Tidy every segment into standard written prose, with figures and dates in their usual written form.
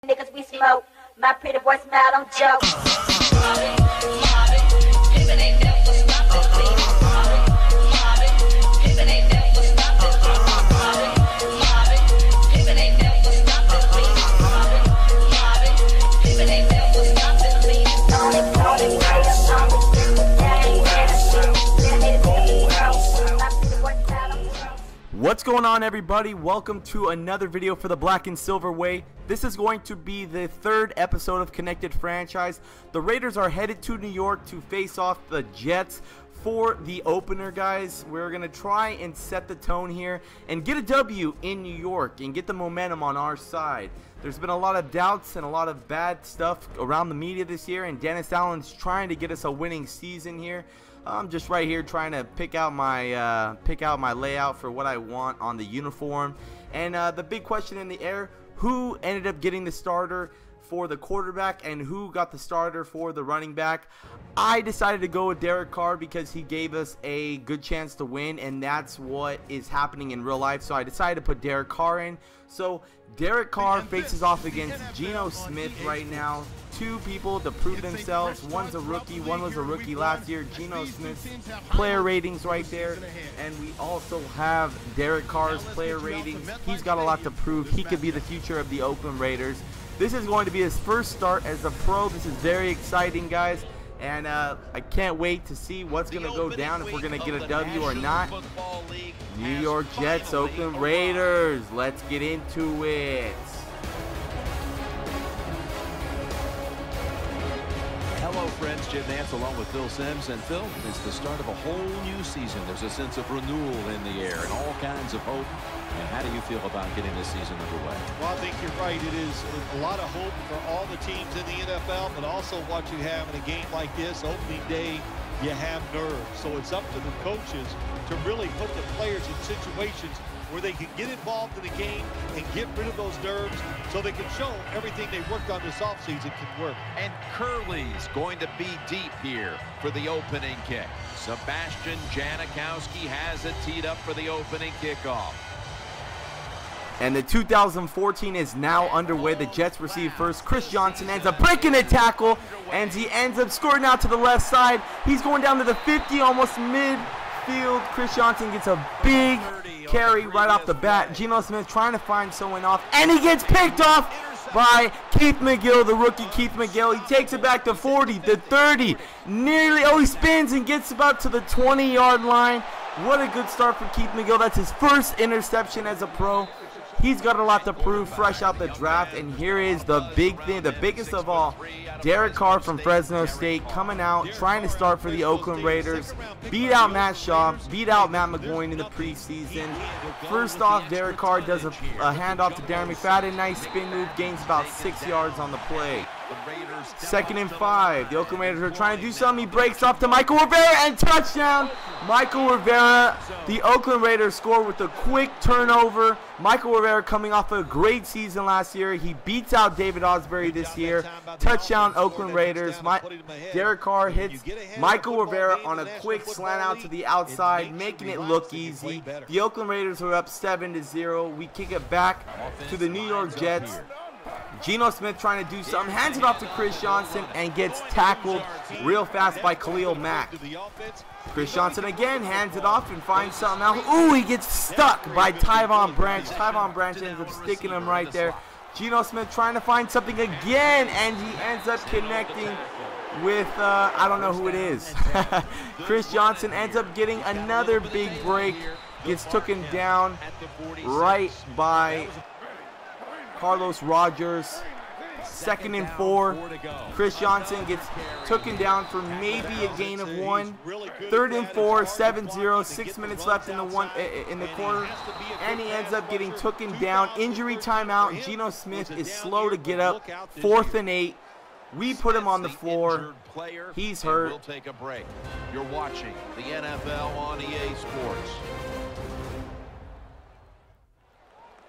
Niggas we smoke, my pretty boy smile, don't joke. What's going on, everybody? Welcome to another video for the Black and Silver Way. This is going to be the third episode of Connected Franchise. The Raiders are headed to New York to face off the Jets for the opener, guys. We're going to try and set the tone here and get a W in New York and get the momentum on our side. There's been a lot of doubts and a lot of bad stuff around the media this year, and Dennis Allen's trying to get us a winning season here. I'm just right here trying to pick out my layout for what I want on the uniform. And the big question in the air, who ended up getting the starter for the quarterback and who got the starter for the running back? I decided to go with Derek Carr because he gave us a good chance to win, and that's what is happening in real life. So I decided to put Derek Carr in. So Derek Carr faces off against Geno Smith right now. Two people to prove themselves. One's a rookie, one was a rookie last year. Geno Smith's player ratings right there. And we also have Derek Carr's player ratings. He's got a lot to prove. He could be the future of the Oakland Raiders. This is going to be his first start as a pro. This is very exciting, guys. And I can't wait to see what's going to go down, if we're going to get a W or not. New York Jets, Oakland Raiders. Let's get into it. Hello, friends. Jim Nance along with Phil Sims. And Phil, it's the start of a whole new season. There's a sense of renewal in the air and all kinds of hope. And how do you feel about getting this season underway? Well, I think you're right. It is a lot of hope for all the teams in the NFL, but also what you have in a game like this, opening day, you have nerves. So it's up to the coaches to really put the players in situations where they can get involved in the game and get rid of those nerves so they can show everything they worked on this offseason can work. And Curley's going to be deep here for the opening kick. Sebastian Janikowski has it teed up for the opening kickoff. And the 2014 is now underway. The Jets receive first. Chris Johnson ends up breaking a tackle, and he ends up scoring out to the left side. He's going down to the 50, almost midfield. Chris Johnson gets a big carry right off the bat. Geno Smith trying to find someone off, and he gets picked off by Keith McGill, the rookie Keith McGill. He takes it back to 40, to 30, nearly, he spins and gets about to the 20-yard line. What a good start for Keith McGill. That's his first interception as a pro. He's got a lot to prove, fresh out the draft, and here is the big thing, the biggest of all. Derek Carr from Fresno State coming out, trying to start for the Oakland Raiders. Beat out Matt Shaw, beat out Matt McGloin in the preseason. First off, Derek Carr does a handoff to Darren McFadden. Nice spin move, gains about 6 yards on the play. 2nd and 5. The Oakland Raiders are trying to do something. He breaks off to Michael Rivera and touchdown. Michael Rivera. The Oakland Raiders score with a quick turnover. Michael Rivera coming off a great season last year. He beats out David Osbury this year. Touchdown Oakland Raiders. Derek Carr hits Michael Rivera on a quick slant out to the outside, making it look easy. The Oakland Raiders are up 7-0. We kick it back to the New York Jets. Geno Smith trying to do something, hands it off to Chris Johnson and gets tackled real fast by Khalil Mack. Chris Johnson again hands it off and finds something else. Ooh, he gets stuck by Tyvon Branch. Tyvon Branch ends up sticking him right there. Geno Smith trying to find something again, and he ends up connecting with, I don't know who it is. Chris Johnson ends up getting another big break, gets taken down right by Carlos Rogers. 2nd and 4. Chris Johnson gets taken down for maybe a gain of 1. 3rd and 4, 7-0, 6 minutes left in the quarter, and he ends up getting taken down. Injury timeout. Geno Smith is slow to get up. 4th and 8. We put him on the floor. He's hurt. We'll take a break. You're watching the NFL on EA Sports.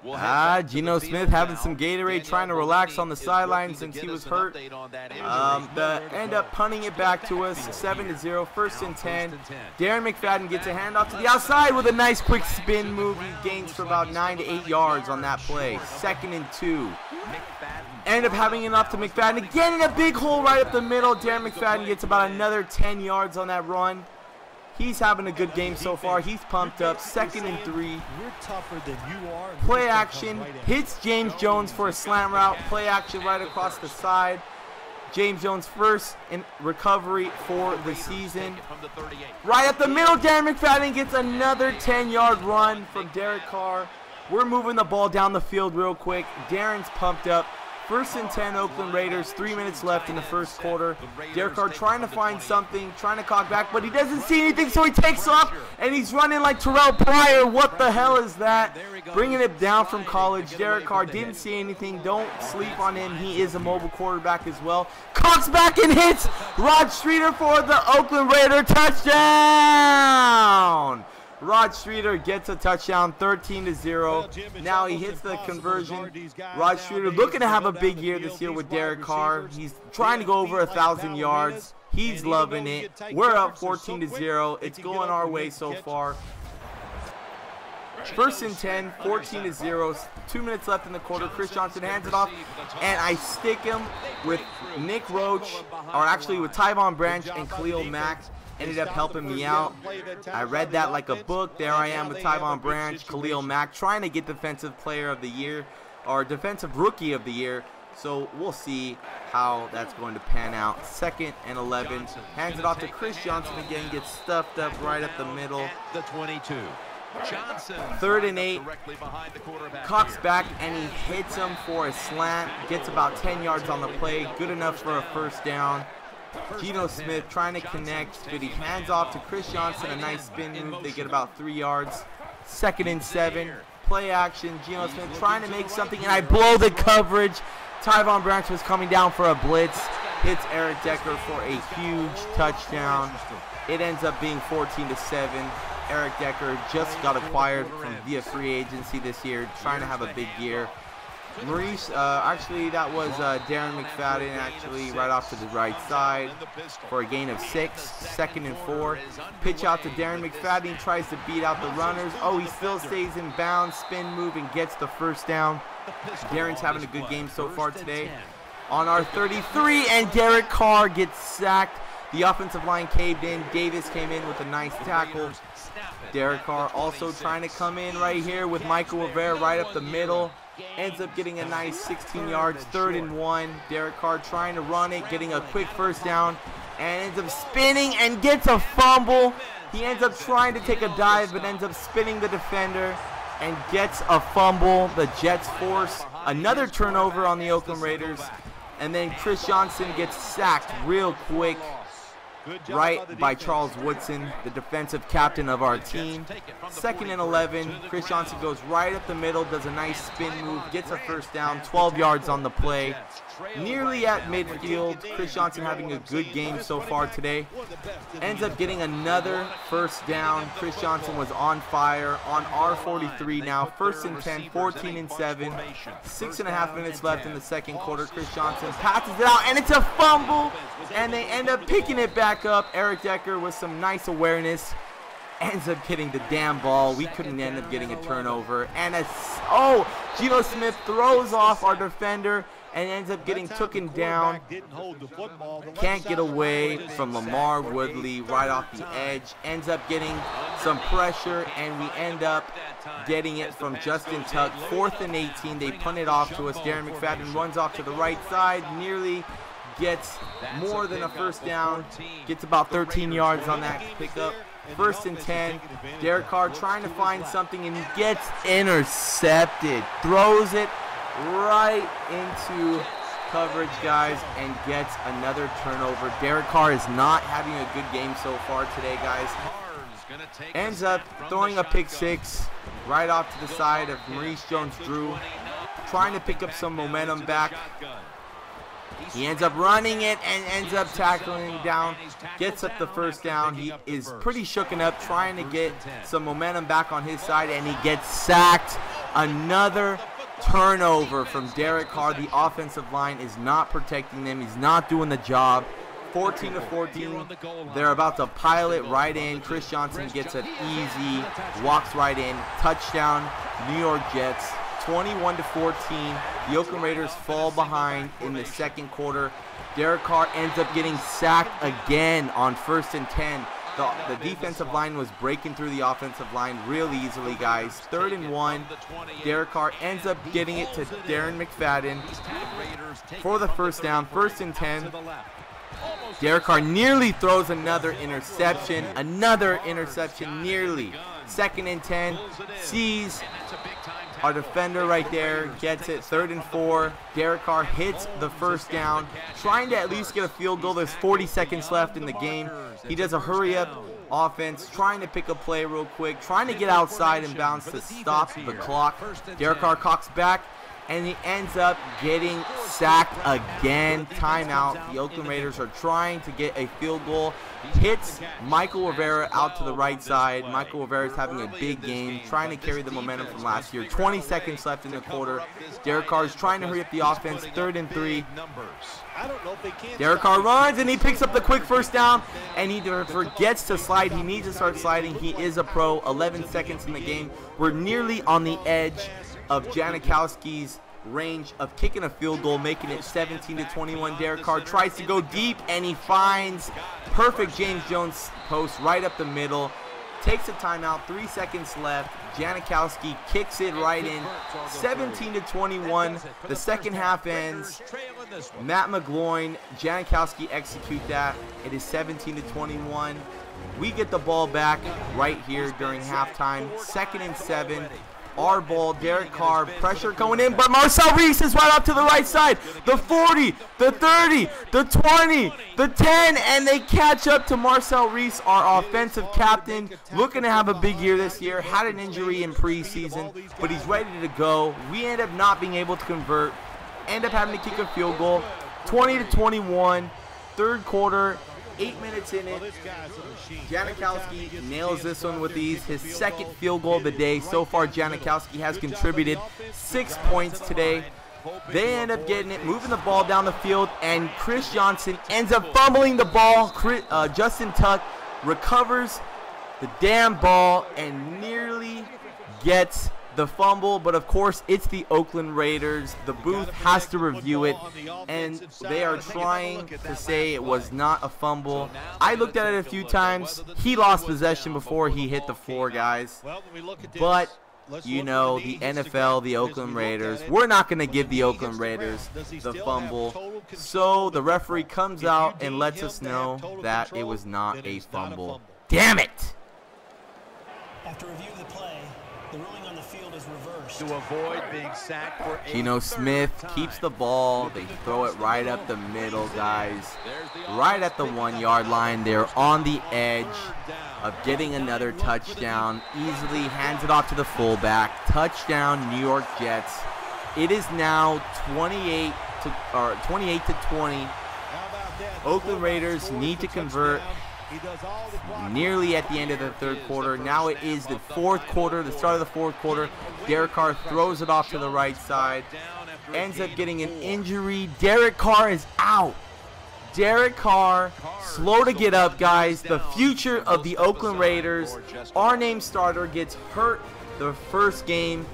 Geno Smith having some Gatorade, trying to relax on the sideline since he was hurt. End up punting it back to us, 7-0, 1st and 10. Darren McFadden gets a handoff to the outside with a nice quick spin move. He gains for about 9 to 8 yards on that play. 2nd and 2. End up having enough to McFadden. Again in a big hole right up the middle. Darren McFadden gets about another 10 yards on that run. He's having a good game so far. He's pumped up. 2nd and 3. Play action. Hits James Jones for a slant route. Play action right across the side. James Jones first in recovery for the season. Right up the middle, Darren McFadden gets another 10-yard run from Derek Carr. We're moving the ball down the field real quick. Darren's pumped up. 1st and 10, Oakland Raiders. 3 minutes left in the first quarter. Derek Carr trying to find something, trying to cock back, but he doesn't see anything, so he takes off, and he's running like Terrell Pryor. What the hell is that? Bringing it down from college. Derek Carr didn't see anything. Don't sleep on him. He is a mobile quarterback as well. Cocks back and hits Rod Streeter for the Oakland Raider touchdown. Rod Streeter gets a touchdown, 13-0. Now he hits the conversion. Rod Streeter looking to have a big year this year with Derek Carr. He's trying to go over 1,000 yards. He's loving it. We're up 14-0. It's going our way so far. 1st and 10, 14-0. 2 minutes left in the quarter. Chris Johnson hands it off, and I stick him with Nick Roach, or actually with Tyvon Branch and Khalil Mack. Ended up helping me out. I read that like a book. There I am with Tyvon Branch, Khalil Mack, trying to get Defensive Player of the Year or Defensive Rookie of the Year. So we'll see how that's going to pan out. 2nd and 11. Hands it off to Chris Johnson again. Gets stuffed up right up the middle. The 22. Johnson. 3rd and 8. Cocks back and he hits him for a slant. Gets about 10 yards on the play. Good enough for a 1st down. Geno Smith trying to connect, but he hands off to Chris Johnson. A nice spin move. They get about 3 yards. 2nd and 7. Play action. Geno Smith trying to make something, and I blow the coverage. Tyvon Branch was coming down for a blitz. Hits Eric Decker for a huge touchdown. It ends up being 14-7. Eric Decker just got acquired via free agency this year, trying to have a big year. Maurice, actually that was Darren McFadden, actually right off to the right side for a gain of 6. 2nd and 4. Pitch out to Darren McFadden. He tries to beat out the runners. Oh, he still stays in bounds. Spin move and gets the 1st down. Darren's having a good game so far today. On our 33, and Derek Carr gets sacked. The offensive line caved in. Davis came in with a nice tackle. Derek Carr also trying to come in right here with Michael Rivera right up the middle. Ends up getting a nice 16 yards, 3rd and 1. Derek Carr trying to run it, getting a quick 1st down, and ends up spinning and gets a fumble. He ends up trying to take a dive, but ends up spinning the defender and gets a fumble. The Jets force another turnover on the Oakland Raiders, and then Chris Johnson gets sacked real quick. Right by Charles Woodson, the defensive captain of our team. 2nd and 11. Chris Johnson goes right up the middle, does a nice spin move, gets a 1st down, 12 yards on the play. Nearly at midfield. Chris Johnson having a good game so far today. Ends up getting another 1st down. Chris Johnson was on fire on our 43 now. 1st and 10, 14 and 7. 6.5 minutes left in the 2nd quarter. Chris Johnson passes it out, and it's a fumble, and they end up picking it back up. Eric Decker with some nice awareness ends up getting the damn ball. We couldn't end up getting a turnover, and Geno Smith throws off our defender and ends up getting taken down. Can't get away from Lamar Woodley right off the edge. Ends up getting some pressure, and we end up getting it from Justin Tuck. 4th and 18. They punt it off to us. Darren McFadden runs off to the right side, nearly gets more than a 1st down. Gets about 13 yards on that pickup. 1st and 10. Derek Carr trying to find something, and he gets intercepted. Throws it right into coverage, guys, and gets another turnover. Derek Carr is not having a good game so far today, guys. Ends up throwing a pick 6 right off to the side of Maurice Jones-Drew, trying to pick up some momentum back. He ends up running it and ends up tackling down, gets up the 1st down. He is pretty shooken up, trying to get some momentum back on his side, and he gets sacked. Another turnover from Derek Carr. The offensive line is not protecting them. He's not doing the job. 14-14. They're about to pile it right in. Chris Johnson gets it easy, walks right in. Touchdown, New York Jets. 21-14. The Oakland Raiders fall behind in the second quarter. Derek Carr ends up getting sacked again on 1st and 10. The defensive line was breaking through the offensive line real easily, guys. 3rd and 1. Derek Carr ends up getting it to Darren McFadden for the first down. 1st and 10. Derek Carr nearly throws another interception. Nearly. 2nd and 10. Sees our defender right there, gets it. 3rd and 4. Derek Carr hits the first down, trying to at least get a field goal. There's 40 seconds left in the game. He does a hurry-up offense, trying to pick a play real quick, trying to get outside and bounce to stop the clock. Derek Carr cocks back, and he ends up getting sacked again. Timeout. The Oakland Raiders are trying to get a field goal. Hits Michael Rivera out to the right side. Michael Rivera is having a big game, trying to carry the momentum from last year. 20 seconds left in the quarter. Derek Carr is trying to hurry up the offense. 3rd and 3. Derek Carr runs, and he picks up the quick first down, and he forgets to slide. He needs to start sliding. He is a pro. 11 seconds in the game. We're nearly on the edge of Janikowski's range of kicking a field goal, making it 17-21. Derek Carr tries to go deep, and he finds perfect James Jones post right up the middle. Takes a timeout. 3 seconds left. Janikowski kicks it right in. 17-21. The second half ends. Matt McGloin, Janikowski execute that. It is 17-21. We get the ball back right here during halftime. 2nd and 7. Our ball. Derek Carr, pressure going in, but Marcel Reese is right off to the right side. The 40, the 30, the 20, the 10, and they catch up to Marcel Reese, our offensive captain, looking to have a big year this year. Had an injury in preseason, but he's ready to go. We end up not being able to convert, end up having to kick a field goal. 20-21, 3rd quarter. 8 minutes in it. Janikowski nails this one with ease. His 2nd field goal of the day. So far, Janikowski has contributed 6 points today. They end up getting it, moving the ball down the field, and Chris Johnson ends up fumbling the ball. Justin Tuck recovers the damn ball and nearly gets the fumble, but of course it's the Oakland Raiders. The booth has to review it, and they are trying to say it was not a fumble. I looked at it a few times. He lost possession before he hit the floor, guys. But you know, the NFL, the Oakland Raiders, we're not going to give the Oakland Raiders the fumble. So the referee comes out and lets us know that it was not a fumble. Damn it! After review of the play, the ruling on the field is reversed. To avoid being sacked for Geno Smith keeps the ball. They throw it right up the middle, guys. Right at the 1-yard line. They're on the edge of getting another touchdown. Easily hands it off to the fullback. Touchdown, New York Jets. It is now 28 to 20. Oakland Raiders need to convert. Nearly at the end of the 3rd quarter. Now it is the 4th quarter, the start of the 4th quarter. Derek Carr throws it off to the right side. Ends up getting an injury. Derek Carr is out. Derek Carr, slow to get up, guys. The future of the Oakland Raiders. Our name starter gets hurt the first game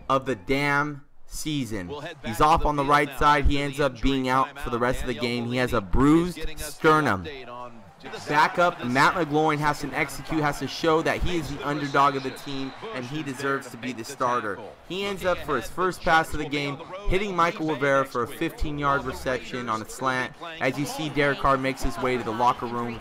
of the damn season. He's off on the right side. He ends up being out for the rest of the game. He has a bruised sternum. Back up, Matt McGloin has to execute, has to show that he is the underdog of the team and he deserves to be the starter. He ends up for his first pass of the game, hitting Michael Rivera for a 15-yard reception on a slant. As you see, Derek Carr makes his way to the locker room.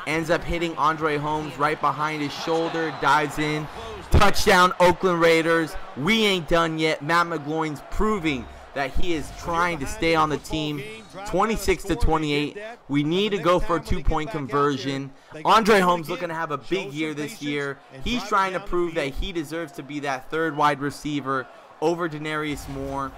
Ends up hitting Andre Holmes right behind his shoulder, dives in. Touchdown, Oakland Raiders. We ain't done yet. Matt McGloin's proving that he is trying to stay on the team. 26 to 28. We need to go for a 2-point conversion. Andre Holmes looking to have a big year this year. He's trying to prove that he deserves to be that 3rd wide receiver over Denarius Moore.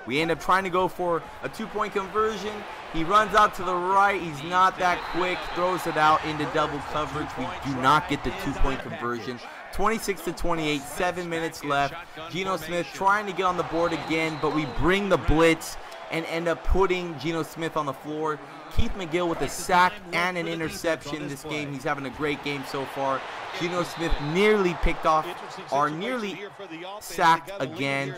We end up trying to go for a 2-point conversion. He runs out to the right. He's not that quick. Throws it out into double coverage. We do not get the 2-point conversion. 26 to 28, 7 minutes left. Geno Smith trying to get on the board again, but we bring the blitz and end up putting Geno Smith on the floor. Keith McGill with a sack and an interception this game. He's having a great game so far. Geno Smith nearly picked off, or nearly sacked again.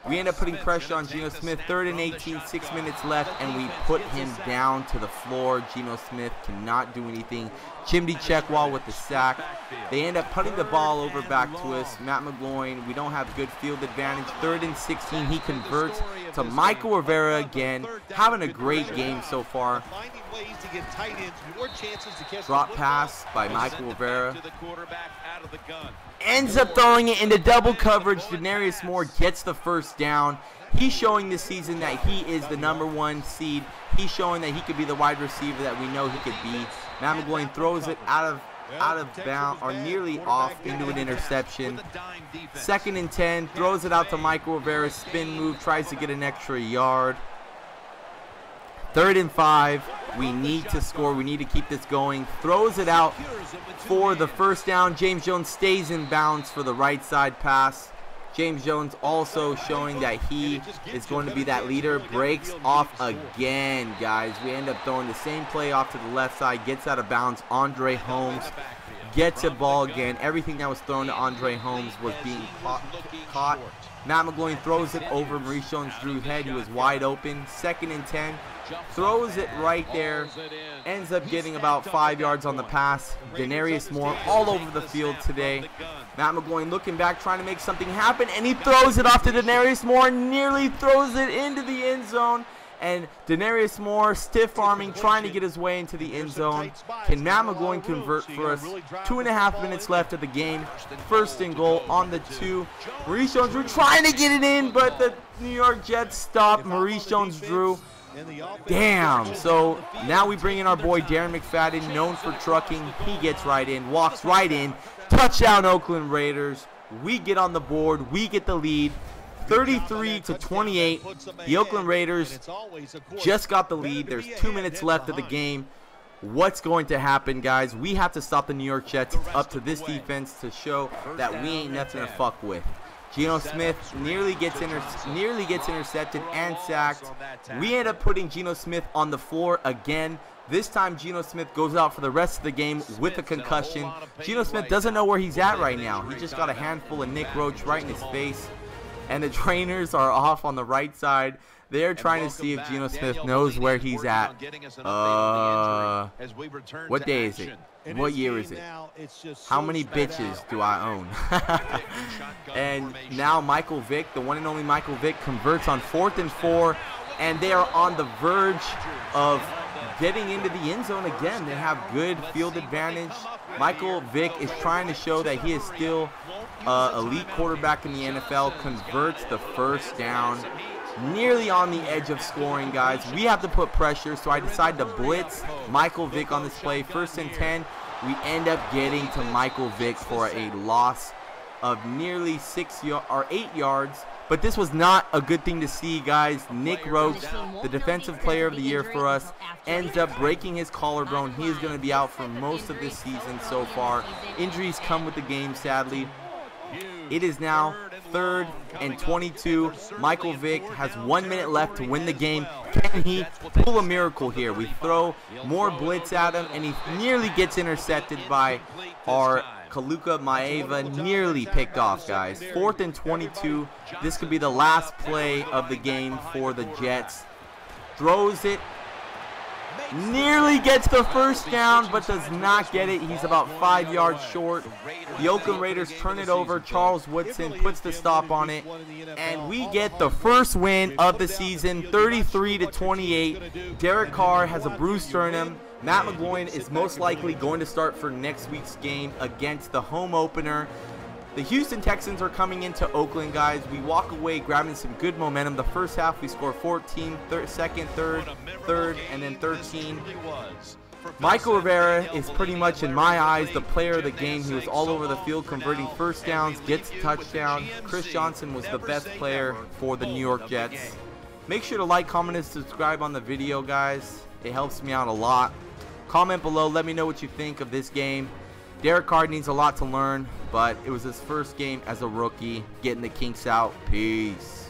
We end up putting pressure on Geno Smith. 3rd and 18, 6 minutes left, and we put him down to the floor. Geno Smith cannot do anything. Chimney Checkwall with the sack. They end up putting the ball over back to us. Matt McGloin, we don't have good field advantage. 3rd and 16, he converts to Michael Rivera again. Having a great game so far. Drop pass by Michael Rivera. Ends up throwing it into double coverage. Denarius Moore gets the first down. He's showing this season that he is the #1 seed. He's showing that he could be the wide receiver that we know he could be. Matt McGloin throws it out of bounds, or nearly off, into an interception. 2nd and 10, throws it out to Michael Rivera, spin move, tries to get an extra yard. 3rd and 5, we need to score, we need to keep this going. Throws it out for the first down. James Jones stays in bounds for the right side pass. James Jones also showing that he is going to be that leader. Breaks off again, guys. We end up throwing the same play off to the left side. Gets out of bounds. Andre Holmes gets a ball again. Everything that was thrown to Andre Holmes was being caught. Matt McGloin throws it over Maurice Jones-Drew's head. He was wide open. 2nd and 10. Throws it right there. Ends up getting about 5 yards on the pass. Denarius Moore all over the field today. Matt McGloin looking back, trying to make something happen, and he throws it off to Denarius Moore. Nearly throws it into the end zone. And Denarius Moore stiff-arming, trying to get his way into the end zone. Can Matt McGloin convert for us? 2.5 minutes left of the game. 1st and goal on the 2. Maurice Jones-Drew trying to get it in, but the New York Jets stopped Maurice Jones-Drew. Damn. So now we bring in our boy Darren McFadden, known for trucking. He gets right in, walks right in. Touchdown Oakland Raiders. We get on the board. We get the lead. 33-28. The Oakland Raiders just got the lead. There's 2 minutes left of the game. What's going to happen, guys? We have to stop the New York Jets. It's up to this defense to show that we ain't nothing to fuck with. Geno Smith nearly gets intercepted and sacked. We end up putting Geno Smith on the floor again. This time, Geno Smith goes out for the rest of the game with a concussion. Geno Smith doesn't know where he's at right now. He just got a handful of Nick Roach right in his face. And the trainers are off on the right side. They're trying to see if Geno Smith knows where he's at. What day is it? What year is it? How many bitches do I own? And now Michael Vick, the one and only Michael Vick, converts on 4th and 4. And they are on the verge of getting into the end zone again. They have good field advantage. Michael Vick is trying to show that he is still elite quarterback in the NFL. Converts the first down. Nearly on the edge of scoring, guys. We have to put pressure, so I decide to blitz Michael Vick on this play. 1st and 10. We end up getting to Michael Vick for a loss of nearly 8 yards. But this was not a good thing to see, guys. Nick Roach, the defensive player of the year for us, ends up breaking his collarbone. He is going to be out for most of this season so far. Injuries come with the game, sadly. It is now 3rd and 22. Michael Vick has 1 minute left to win the game. Can he pull a miracle here? We throw more blitz at him, and he nearly gets intercepted by our Kaluka Maeva. Nearly picked off, guys. 4th and 22. This could be the last play of the game for the Jets. Throws it. Nearly gets the first down, but does not get it. He's about 5 yards short. The Oakland Raiders turn it over. Charles Woodson puts the stop on it. And we get the first win of the season, 33-28. Derek Carr has a bruised sternum. Matt McGloin is most likely going to start for next week's game against the home opener. The Houston Texans are coming into Oakland, guys. We walk away grabbing some good momentum. The first half, we score 14, second, third, and then 13. Michael Rivera is pretty much, in my eyes, the player of the game. He was all over the field converting first downs, gets a touchdown. Chris Johnson was the best player for the New York Jets. Make sure to like, comment, and subscribe on the video, guys. It helps me out a lot. Comment below. Let me know what you think of this game. Derek Carr needs a lot to learn, but it was his first game as a rookie, getting the kinks out. Peace.